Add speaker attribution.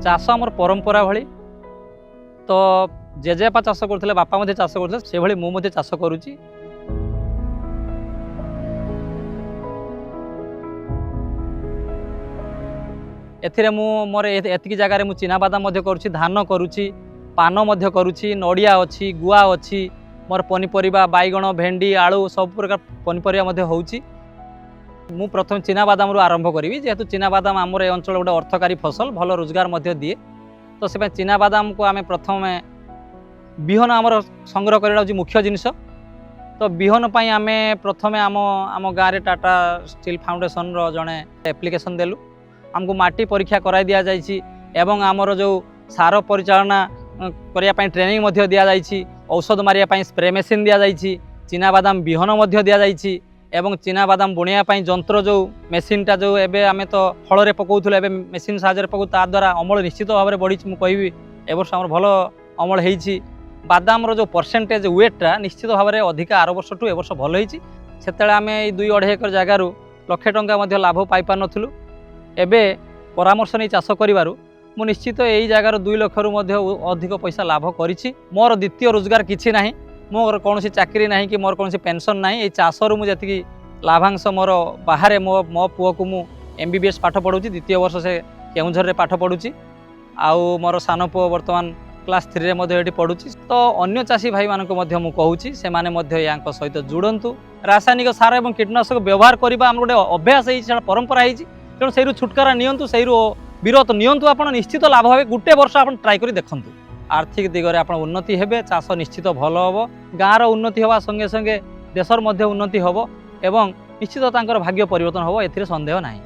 Speaker 1: चाष आमर परंपरा भली तो जेजेपा चाष करते बापा मध्य चाष करते से भली मु मध्य चाष करुच्ची। एथिरे मु मोर एतिकी जगार मु चिना बादाम मध्य करुच्ची, धान करुच्ची, पान मध्य करुच्ची, नड़िया अच्छी, गुआ अच्छी, मोर पनीपरिबा बैगण भेंडी आलू सब प्रकार पनीपरिबा मध्य होउची। मु प्रथम चिना बादाम आरंभ करी जेहेतु चिना बादाम आमर अंचल गोटे अर्थकारी फसल भल रोजगार मध्य दिए तो से चिना बादाम को आम प्रथम बिहन आमर संग्रह करना मुख्य जिनस। तो बिहन पाई आम प्रथम आम आम गाँव में टाटा स्टील फाउंडेशन रो जड़े एप्लिकेशन देलु। आमको माटी परीक्षा कराई दिया जाइछि एवं आमर जो सार परिचालना करने ट्रेनिंग मध्य दिया जाइछि, औषध मारिया स्प्रे मेसीन दिया जाइछि, चिना बादाम बिहन मध्य दिया जाइछि एवं चिना बादाम बुणिया जंत्र जो मेसीनटा जो एबे आमे तो फल रे पकाउथुले एबे मेसीन साहाय्य पकाउ ता द्वारा अमल निश्चित भाव में बढ़ी। मु कहबी ए वर्ष हमर भल अमल होईछि। बादाम रो जो परसेंटेज वेटटा निश्चित भाव में अधिक आर वर्ष टू ए वर्ष भल होईछि। सेतेले आमे 2-2.5 एकर जगार लक्षे टंका मध्य लाभ पाई पार नथुलु। एबे परामर्श नहीं चाष करिवारु मु निश्चित यही जगार 2 लाख रु मध्य अधिक पैसा लाभ करिछि। मोर द्वितीय रोजगार किछि नाही, मोर कौन चाकरी ना कि मोर कौन पेंशन ना। ये चाषर मुझे लाभांश मोर बाहर मो पुओ को मु MBBS पाठ पढ़ुची, द्वितीय वर्ष से केउझर रे पाठ पढ़ुची। आउ मोर सान पुओ वर्तमान क्लास 3 रे मध्य एटी पढ़ुची। तो अन्य चाषी भाई मानक मध्य मु कहूची से माने मध्य यांक सहित जुड़ंतु। रासायनिक सार एवं कीटनाशक व्यवहार करबा हम गोटे अभ्यास है, परंपरा है, तेणु से छुटकारा नियंतु, से विरत नियंतु। आपण निश्चित लाभ हे, गोटे वर्ष आपण ट्राई करी देखंतु। आर्थिक दिगरे आप उन्नति हेबे, चाष निश्चित भल हम, गाँवर उन्नति हवा संगे संगे देशर मध्य उन्नति हम एवं निश्चित तांकर भाग्य परिवर्तन हम, एथिरे संदेह नाही।